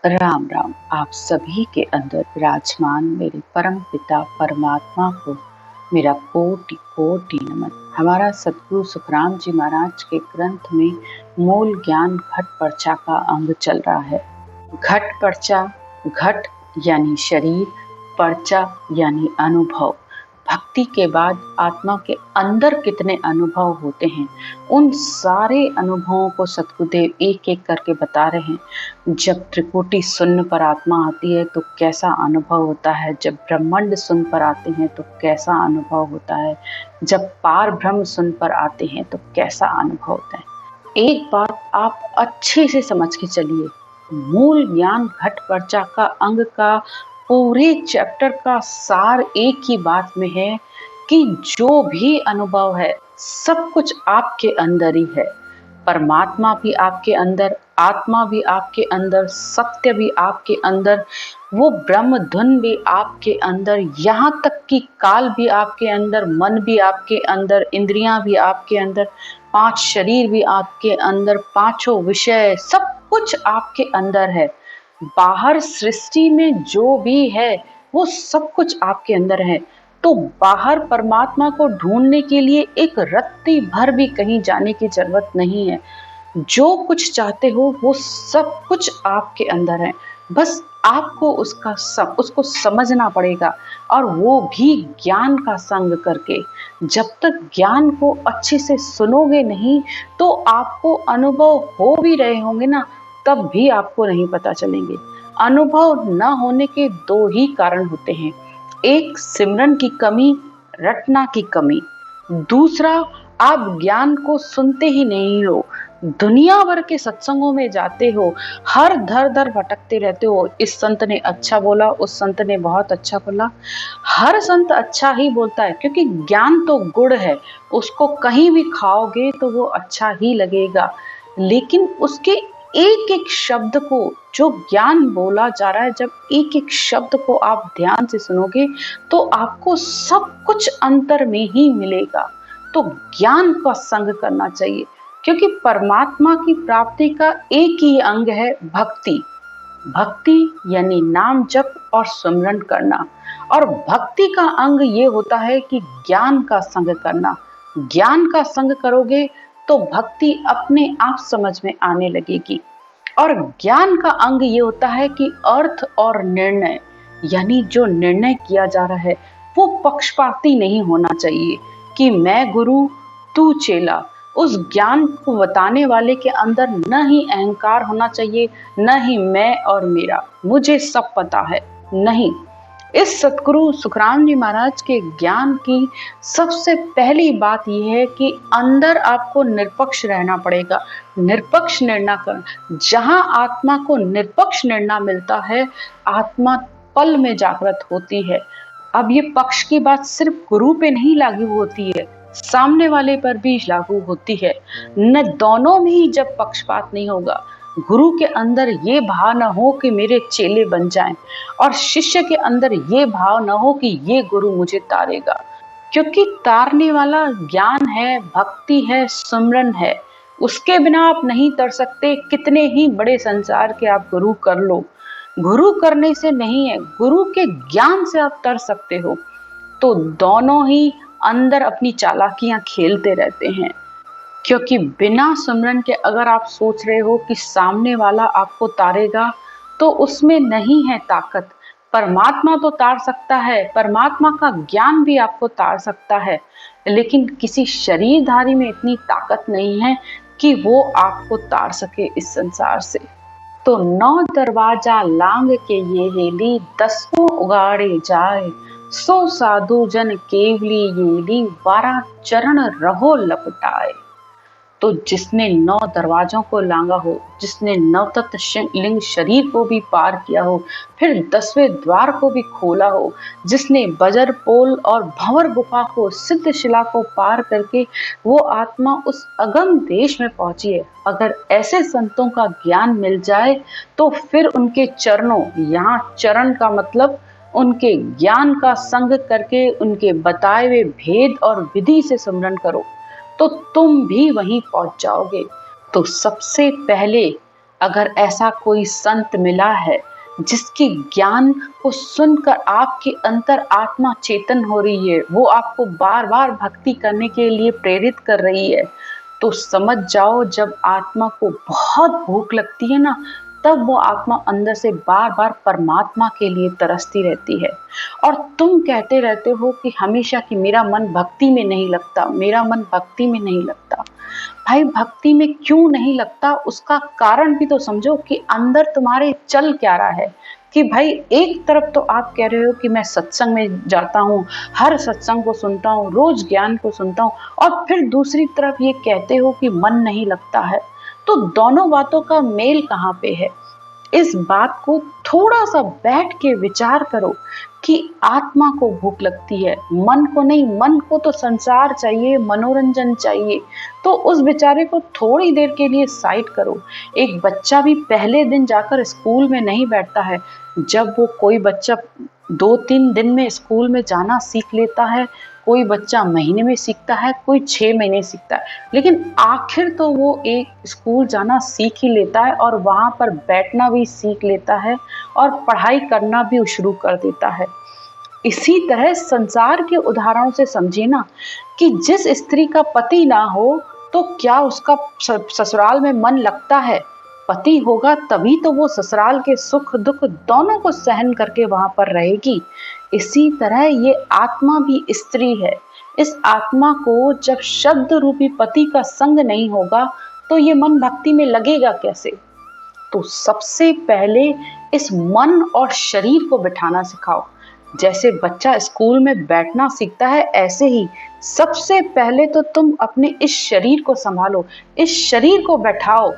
राम राम। आप सभी के अंदर विराजमान मेरे परम पिता परमात्मा को मेरा कोटि कोटि नमन। हमारा सतगुरु सुखराम जी महाराज के ग्रंथ में मूल ज्ञान घट पर्चा का अंग चल रहा है। घट पर्चा, घट यानी शरीर, पर्चा यानी अनुभव। भक्ति के बाद आत्मा के अंदर कितने अनुभव होते हैं, उन सारे अनुभवों को सतगुरुदेव एक एक करके बता रहे हैं। जब त्रिकोटि शून्य पर आत्मा आती है तो कैसा अनुभव होता है, जब ब्रह्मांड शून्य पर आते हैं तो कैसा अनुभव होता है, जब पार ब्रह्म शून्य पर आते हैं तो कैसा अनुभव होता है। एक बात आप अच्छे से समझ के चलिए, मूल ज्ञान घट पर्चा का अंग का पूरे चैप्टर का सार एक ही बात में है कि जो भी अनुभव है सब कुछ आपके अंदर ही है। परमात्मा भी आपके अंदर, आत्मा भी आपके अंदर, सत्य भी आपके अंदर, वो ब्रह्म धुन भी आपके अंदर, यहाँ तक कि काल भी आपके अंदर, मन भी आपके अंदर, इंद्रियां भी आपके अंदर, 5 शरीर भी आपके अंदर, 5 विषय, सब कुछ आपके अंदर है। बाहर सृष्टि में जो भी है वो सब कुछ आपके अंदर है। तो बाहर परमात्मा को ढूंढने के लिए एक रत्ती भर भी कहीं जाने की जरूरत नहीं है। जो कुछ चाहते हो वो सब कुछ आपके अंदर है, बस आपको उसको समझना पड़ेगा, और वो भी ज्ञान का संग करके। जब तक ज्ञान को अच्छे से सुनोगे नहीं तो आपको अनुभव हो भी रहे होंगे ना, तब भी आपको नहीं पता चलेंगे। अनुभव न होने के 2 ही कारण होते हैं, एक सिमरन की कमी, रटना की कमी, दूसरा आप ज्ञान को सुनते ही नहीं हो, दुनिया भर के सत्संगों में जाते हो, हर धर धर भटकते रहते हो। इस संत ने अच्छा बोला, उस संत ने बहुत अच्छा बोला। हर संत अच्छा ही बोलता है क्योंकि ज्ञान तो गुड़ है, उसको कहीं भी खाओगे तो वो अच्छा ही लगेगा। लेकिन उसके एक एक शब्द को, जो ज्ञान बोला जा रहा है, जब एक एक शब्द को आप ध्यान से सुनोगे तो आपको सब कुछ अंतर में ही मिलेगा। तो ज्ञान का संग करना चाहिए, क्योंकि परमात्मा की प्राप्ति का एक ही अंग है भक्ति। भक्ति यानी नाम जप और सुमरन करना, और भक्ति का अंग ये होता है कि ज्ञान का संग करना। ज्ञान का संग करोगे तो भक्ति अपने आप समझ में आने लगेगी। और ज्ञान का अंग ये होता है कि अर्थ और निर्णय, यानी जो निर्णय किया जा रहा है वो पक्षपाती नहीं होना चाहिए कि मैं गुरु तू चेला। उस ज्ञान को बताने वाले के अंदर न ही अहंकार होना चाहिए, न ही मैं और मेरा, मुझे सब पता है, नहीं। इस सतगुरु सुखराम जी महाराज के ज्ञान की सबसे पहली बात यह है कि अंदर आपको निरपक्ष रहना पड़ेगा, निरपक्ष निर्णय कर। जहां आत्मा को निरपक्ष निर्णय मिलता है, आत्मा पल में जागृत होती है। अब ये पक्ष की बात सिर्फ गुरु पे नहीं लागू होती है, सामने वाले पर भी लागू होती है। न दोनों में ही जब पक्षपात नहीं होगा, गुरु के अंदर ये भाव न हो कि मेरे चेले बन जाएं, और शिष्य के अंदर ये भाव न हो कि ये गुरु मुझे तारेगा। क्योंकि तारने वाला ज्ञान है, भक्ति है, सुमरन है। उसके बिना आप नहीं तर सकते। कितने ही बड़े संसार के आप गुरु कर लो, गुरु करने से नहीं है, गुरु के ज्ञान से आप तर सकते हो। तो दोनों ही अंदर अपनी चालाकियां खेलते रहते हैं। क्योंकि बिना सुमरन के अगर आप सोच रहे हो कि सामने वाला आपको तारेगा, तो उसमें नहीं है ताकत। परमात्मा तो तार सकता है, परमात्मा का ज्ञान भी आपको तार सकता है, लेकिन किसी शरीरधारी में इतनी ताकत नहीं है कि वो आपको तार सके इस संसार से। तो 9 दरवाजा लांग के ये हेली, 10वां उगाड़े जाए, 100 साधु जन केवली येली, 12 चरण रहो लपटाए। तो जिसने 9 दरवाजों को लांगा हो, जिसने 9 तत्व लिंग शरीर को भी पार किया हो, फिर 10वें द्वार को भी खोला हो, जिसने बजर पोल और भंवर गुफा को, सिद्ध शिला को पार करके वो आत्मा उस अगम देश में पहुंची है। अगर ऐसे संतों का ज्ञान मिल जाए तो फिर उनके चरणों, यहाँ चरण का मतलब उनके ज्ञान का संग करके उनके बताए हुए भेद और विधि से सुमरन करो तो तुम भी वहीं पहुंच जाओगे। तो सबसे पहले अगर ऐसा कोई संत मिला है जिसके ज्ञान को सुनकर आपके अंतर आत्मा चेतन हो रही है, वो आपको बार बार भक्ति करने के लिए प्रेरित कर रही है, तो समझ जाओ जब आत्मा को बहुत भूख लगती है ना, तब वो आत्मा अंदर से बार बार परमात्मा के लिए तरसती रहती है। और तुम कहते रहते हो कि हमेशा कि मेरा मन भक्ति में नहीं लगता, मेरा मन भक्ति में नहीं लगता। भाई भक्ति में क्यों नहीं लगता, उसका कारण भी तो समझो कि अंदर तुम्हारे चल क्या रहा है। कि भाई एक तरफ तो आप कह रहे हो कि मैं सत्संग में जाता हूँ, हर सत्संग को सुनता हूँ, रोज ज्ञान को सुनता हूँ, और फिर दूसरी तरफ ये कहते हो कि मन नहीं लगता है। तो दोनों बातों का मेल कहाँ पे है? इस बात को थोड़ा सा बैठ के विचार करो कि आत्मा को भूख लगती है, मन को नहीं। मन को तो संसार चाहिए, मनोरंजन चाहिए, तो उस बेचारे को थोड़ी देर के लिए साइड करो। एक बच्चा भी पहले दिन जाकर स्कूल में नहीं बैठता है। जब वो कोई बच्चा 2-3 दिन में स्कूल में जाना सीख लेता है, कोई बच्चा महीने में सीखता है, कोई 6 महीने सीखता है, लेकिन आखिर तो वो एक स्कूल जाना सीख ही लेता है और वहाँ पर बैठना भी सीख लेता है और पढ़ाई करना भी शुरू कर देता है। इसी तरह संसार के उदाहरणों से समझिए ना कि जिस स्त्री का पति ना हो तो क्या उसका ससुराल में मन लगता है? पति होगा तभी तो वो ससुराल के सुख दुख दोनों को सहन करके वहां पर रहेगी। इसी तरह ये आत्मा भी स्त्री है। इस आत्मा को जब शब्द रूपी पति का संग नहीं होगा तो ये मन भक्ति में लगेगा कैसे? तो सबसे पहले इस मन और शरीर को बिठाना सिखाओ। जैसे बच्चा स्कूल में बैठना सीखता है, ऐसे ही सबसे पहले तो तुम अपने इस शरीर को संभालो, इस शरीर को बैठाओ।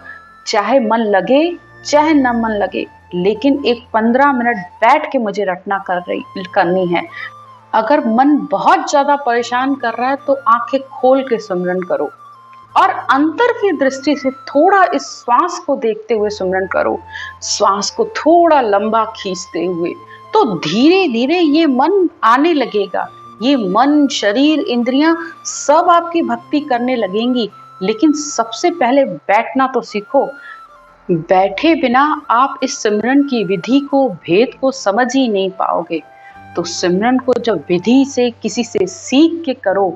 चाहे मन लगे चाहे न मन लगे, लेकिन एक 15 मिनट बैठ के मुझे रटना करनी है। अगर मन बहुत ज्यादा परेशान कर रहा है तो आंखें खोल के सुमिरन करो और अंतर की दृष्टि से थोड़ा इस श्वास को देखते हुए सुमिरन करो। श्वास को थोड़ा लंबा खींचते हुए, तो धीरे धीरे ये मन आने लगेगा। ये मन, शरीर, इंद्रियां सब आपकी भक्ति करने लगेंगी। लेकिन सबसे पहले बैठना तो सीखो। बैठे बिना आप इस सिमरन की विधि को, भेद को समझ ही नहीं पाओगे। तो सिमरन को जब विधि से किसी से सीख के करो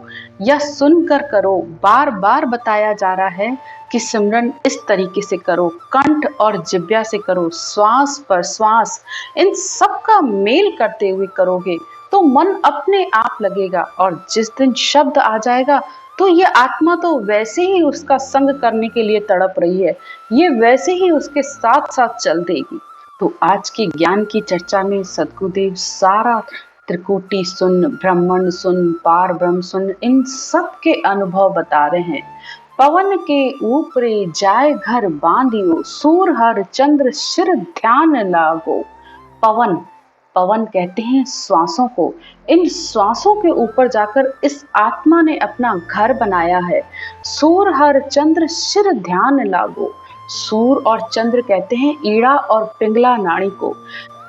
या सुनकर करो, बार बार बताया जा रहा है कि सिमरन इस तरीके से करो, कंठ और जिह्वा से करो, श्वास पर श्वास, इन सब का मेल करते हुए करोगे तो मन अपने आप लगेगा। और जिस दिन शब्द आ जाएगा तो ये आत्मा तो वैसे ही उसका संग करने के लिए तड़प रही है, ये वैसे ही उसके साथ साथ चल देगी। तो आज की ज्ञान की चर्चा में सद्गुरुदेव सारा त्रिकुटी सुन, ब्राह्मण सुन, पार ब्रह्म सुन, इन सब के अनुभव बता रहे हैं। पवन के ऊपरे जाय घर बांधियो, सूर हर चंद्र शिर ध्यान लागो। पवन, पवन कहते हैं श्वासों को। इन श्वासों के ऊपर जाकर इस आत्मा ने अपना घर बनाया है। सूर हर चंद्र शिर ध्यान लागो। सूर और चंद्र कहते हैं ईड़ा और पिंगला नाड़ी को।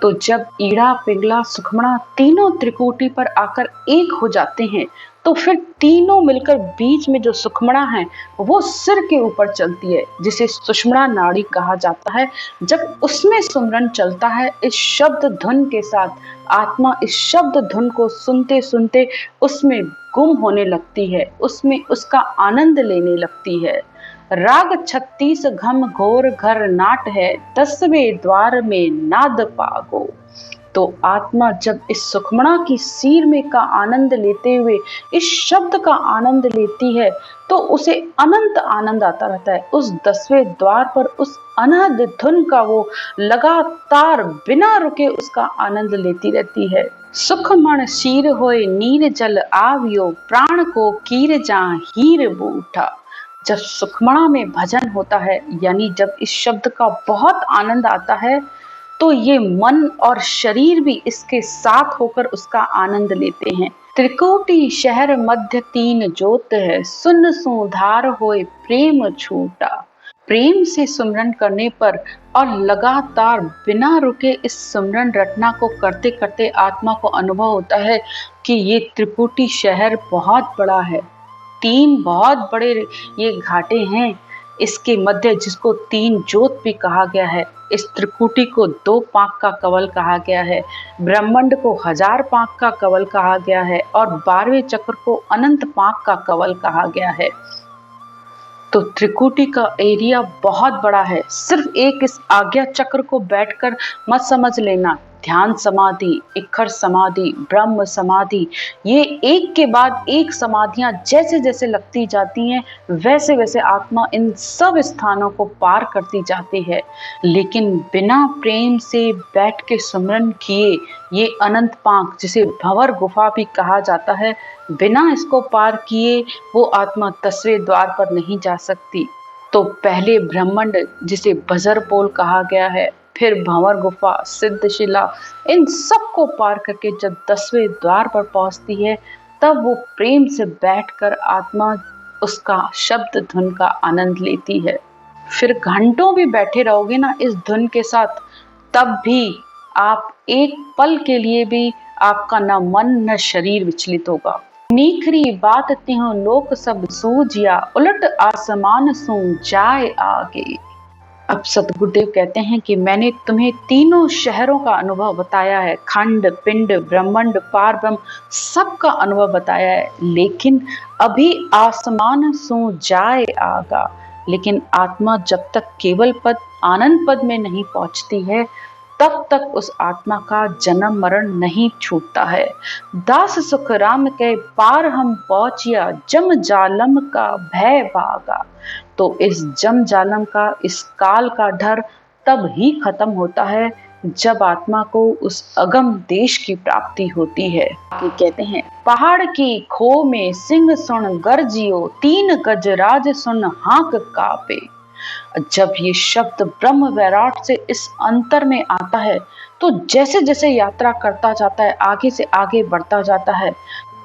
तो जब ईड़ा, पिंगला, सुषुम्ना तीनों त्रिकुटी पर आकर एक हो जाते हैं तो फिर तीनों मिलकर बीच में जो सुषुम्ना है वो सिर के ऊपर चलती है, जिसे सुषुम्ना नाड़ी कहा जाता है। जब उसमें सुमरन चलता है इस शब्द धुन के साथ, आत्मा इस शब्द धुन को सुनते सुनते उसमें गुम होने लगती है, उसमें उसका आनंद लेने लगती है। राग 36 घम घोर घर नाट है, 10वें द्वार में नाद पागो। तो आत्मा जब इस सुषुम्ना की सीर में का आनंद लेते हुए इस शब्द का आनंद लेती है तो उसे अनंत आनंद आता रहता है। उस 10वें द्वार पर उस अनहद धुन का वो लगातार बिना रुके उसका आनंद लेती रहती है। सुखमण शीर होए नीर जल आवियो, प्राण को कीर जा हीर बूठा। जब सुषुम्ना में भजन होता है, यानी जब इस शब्द का बहुत आनंद आता है, तो ये मन और शरीर भी इसके साथ होकर उसका आनंद लेते हैं। त्रिकुटी शहर मध्य 3 ज्योत है, सुन सुधार होए प्रेम छूटा। प्रेम से सुमरन करने पर और लगातार बिना रुके इस सुमरन रटना को करते करते आत्मा को अनुभव होता है कि ये त्रिकुटी शहर बहुत बड़ा है। 3 बहुत बड़े ये घाटे हैं, इसके मध्य जिसको तीन ज्योत भी कहा गया है, इस त्रिकुटी को 2 पांख का कवल कहा गया है, ब्रह्मांड को 1000 पांख का कवल कहा गया है और 12वें चक्र को अनंत पांख का कवल कहा गया है। तो त्रिकुटी का एरिया बहुत बड़ा है। सिर्फ एक इस आज्ञा चक्र को बैठकर मत समझ लेना। ध्यान समाधि, इक्खर समाधि, ब्रह्म समाधि, ये एक के बाद एक समाधियां जैसे जैसे लगती जाती हैं, वैसे वैसे आत्मा इन सब स्थानों को पार करती जाती है। लेकिन बिना प्रेम से बैठ के सुमरन किए ये अनंत पांख, जिसे भंवर गुफा भी कहा जाता है, बिना इसको पार किए वो आत्मा 10वें द्वार पर नहीं जा सकती। तो पहले ब्रह्मांड, जिसे बजर पोल कहा गया है, फिर भंवर गुफा, सिद्धशिला, इन सब को पार करके जब 10वें द्वार पर पहुंचती है, तब वो प्रेम से बैठकर आत्मा उसका शब्द धुन का आनंद लेती है। फिर घंटों भी बैठे रहोगे ना इस धुन के साथ, तब भी आप एक पल के लिए भी आपका न मन न शरीर विचलित होगा। नीखरी बात त्यों लोक सब सूझिया, उलट आसमान सू जाए आगे। अब सतगुरुदेव कहते हैं कि मैंने तुम्हें तीनों शहरों का अनुभव बताया है, खंड, पिंड, ब्रह्मांड, पार ब्रह्म, सबका अनुभव बताया है, लेकिन अभी आसमान सो जाए आगा। लेकिन आत्मा जब तक केवल पद, आनंद पद में नहीं पहुंचती है, तब तक उस आत्मा का जन्म मरण नहीं छूटता है। दास सुख राम के पार हम पहुंचिया, जम जालम का भय भागा। तो इस जम जालम का, इस काल का डर तब ही खत्म होता है जब आत्मा को उस अगम देश की प्राप्ति होती है। कि कहते हैं, पहाड़ की खो में सिंह सुन गर्जियो, 3 गजराज सुन हाक कापे। जब ये शब्द ब्रह्म वैराट से इस अंतर में आता है, तो जैसे जैसे यात्रा करता जाता है, आगे से आगे बढ़ता जाता है,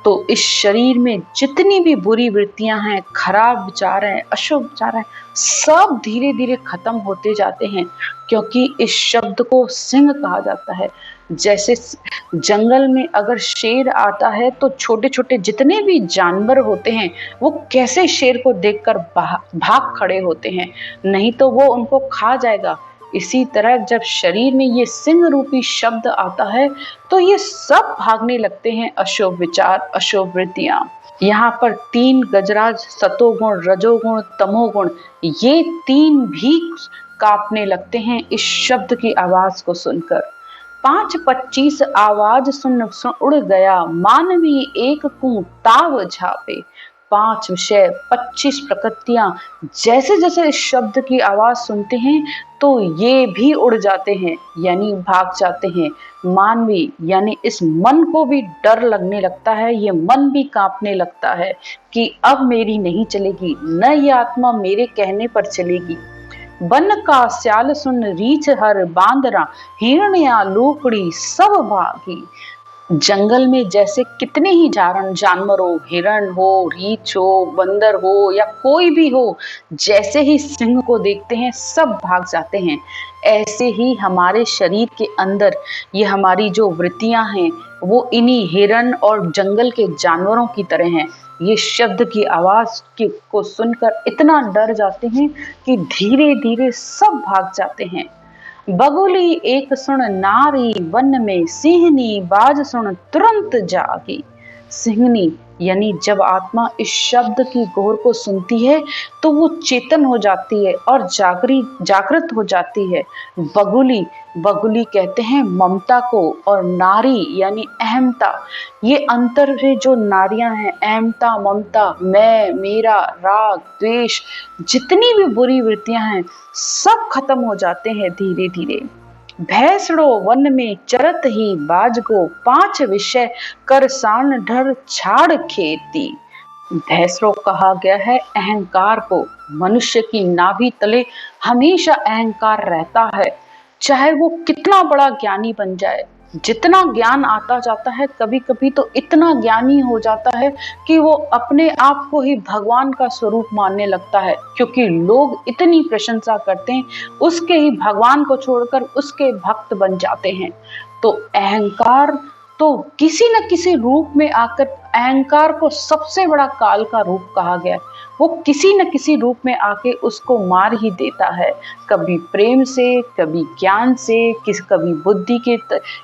तो इस शरीर में जितनी भी बुरी वृत्तियां हैं, खराब विचार हैं, अशुभ विचार हैं, सब धीरे धीरे खत्म होते जाते हैं। क्योंकि इस शब्द को सिंह कहा जाता है। जैसे जंगल में अगर शेर आता है, तो छोटे छोटे जितने भी जानवर होते हैं, वो कैसे शेर को देखकर भाग खड़े होते हैं, नहीं तो वो उनको खा जाएगा। इसी तरह जब शरीर में ये सिंह रूपी शब्द आता है, तो ये सब भागने लगते हैं अशुभ विचार, अशुभ वृत्तियां। यहाँ पर 3 गजराज, सतोगुण, रजोगुण, तमोगुण, ये 3 भी कांपने लगते हैं इस शब्द की आवाज को सुनकर। 5-25 आवाज सुन उड़ गया, मानवी एक कू ताव झापे। 5 विषय, 25 प्रकृतियां, जैसे जैसे इस शब्द की आवाज सुनते हैं, तो ये भी उड़ जाते हैं, यानी भाग जाते हैं। मानवी यानी इस मन को भी डर लगने लगता है, ये मन भी कांपने लगता है कि अब मेरी नहीं चलेगी, न ये आत्मा मेरे कहने पर चलेगी। बन का स्याल सुन रीछ हर बांदरा, हिरण्या लूकड़ी सब भागी। जंगल में जैसे कितने ही जानवर हो, हिरण हो, रीछ हो, बंदर हो या कोई भी हो, जैसे ही सिंह को देखते हैं सब भाग जाते हैं। ऐसे ही हमारे शरीर के अंदर ये हमारी जो वृत्तियां हैं, वो इन्हीं हिरण और जंगल के जानवरों की तरह हैं। ये शब्द की आवाज को सुनकर इतना डर जाते हैं कि धीरे धीरे सब भाग जाते हैं। बगुली एक सुन नारी, वन में सिंहनी बाज सुन तुरंत जागी। सिंहनी यानी जब आत्मा इस शब्द की गोर को सुनती है, तो वो चेतन हो जाती है और जागृत हो जाती है। बगुली कहते हैं ममता को, और नारी यानी अहमता। ये अंतर है जो नारियां हैं, अहमता, ममता, मैं, मेरा, राग, द्वेष, जितनी भी बुरी वृत्तियां हैं, सब खत्म हो जाते हैं धीरे धीरे। भैंसड़ो वन में चरत ही बाजगो, 5 विषय कर सान ढर छाड़ खेती। भैंसड़ो कहा गया है अहंकार को। मनुष्य की नाभि तले हमेशा अहंकार रहता है, चाहे वो कितना बड़ा ज्ञानी बन जाए। जितना ज्ञान आता जाता है, कभी कभी तो इतना ज्ञानी हो जाता है कि वो अपने आप को ही भगवान का स्वरूप मानने लगता है, क्योंकि लोग इतनी प्रशंसा करते हैं, उसके ही भगवान को छोड़कर उसके भक्त बन जाते हैं। तो अहंकार तो किसी न किसी रूप में आकर अहंकार को सबसे बड़ा काल का रूप कहा गया है। वो किसी न किसी रूप में आके उसको मार ही देता है, कभी प्रेम से, कभी ज्ञान से, कभी बुद्धि के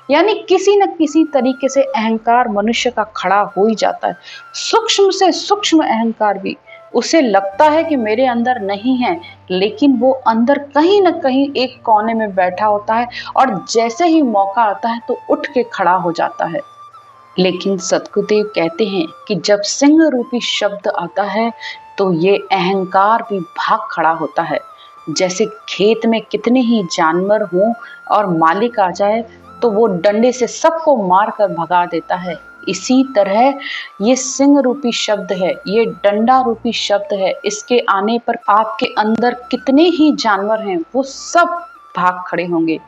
यानी किसी न किसी तरीके से अहंकार मनुष्य का खड़ा हो ही जाता है। सूक्ष्म से सूक्ष्म अहंकार भी, उसे लगता है कि मेरे अंदर नहीं है, लेकिन वो अंदर कहीं न कहीं एक कोने में बैठा होता है और जैसे ही मौका आता है तो उठ के खड़ा हो जाता है। लेकिन सद्गुरुदेव कहते हैं कि जब सिंह रूपी शब्द आता है तो ये अहंकार भी भाग खड़ा होता है। जैसे खेत में कितने ही जानवर हों और मालिक आ जाए तो वो डंडे से सबको मार कर भगा देता है, इसी तरह ये सिंह रूपी शब्द है, ये डंडा रूपी शब्द है। इसके आने पर आपके अंदर कितने ही जानवर हैं वो सब भाग खड़े होंगे।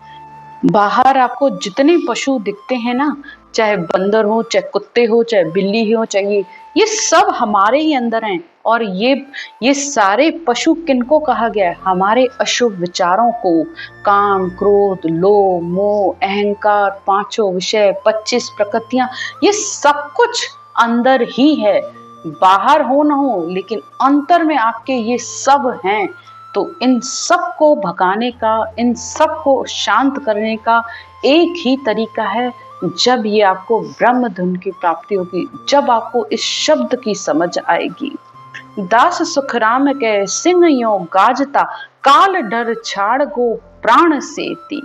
बाहर आपको जितने पशु दिखते हैं ना, चाहे बंदर हो, चाहे कुत्ते हो, चाहे बिल्ली हो, चाहे ये सब हमारे ही अंदर हैं। और ये सारे पशु किनको कहा गया है? हमारे अशुभ विचारों को, काम, क्रोध, लोभ, मोह, अहंकार, पांचों विषय, 25 प्रकृतियां, ये सब कुछ अंदर ही है। बाहर हो ना हो, लेकिन अंतर में आपके ये सब हैं। तो इन सब को भगाने का, इन सब को शांत करने का एक ही तरीका है, जब ये आपको ब्रह्म धुन की प्राप्ति होगी, जब आपको इस शब्द की समझ आएगी। दास सुखराम के सिंह यो गाजता, काल डर छाड़ गो प्राण सेती।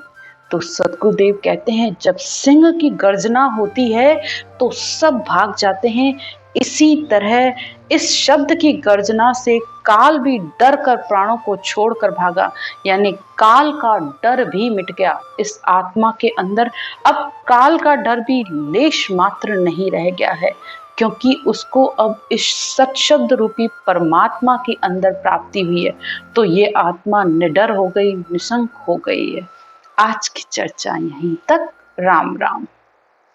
तो सद्गुरुदेव कहते हैं जब सिंह की गर्जना होती है तो सब भाग जाते हैं। इसी तरह इस शब्द की गर्जना से काल भी डर कर प्राणों को छोड़कर भागा, यानी काल का डर भी मिट गया इस आत्मा के अंदर। अब काल का डर भी लेश मात्र नहीं रह गया है, क्योंकि उसको अब इस सत्शब्द रूपी परमात्मा के अंदर प्राप्ति हुई है। तो ये आत्मा निडर हो गई, निशंक हो गई है। आज की चर्चा यहीं तक। राम राम।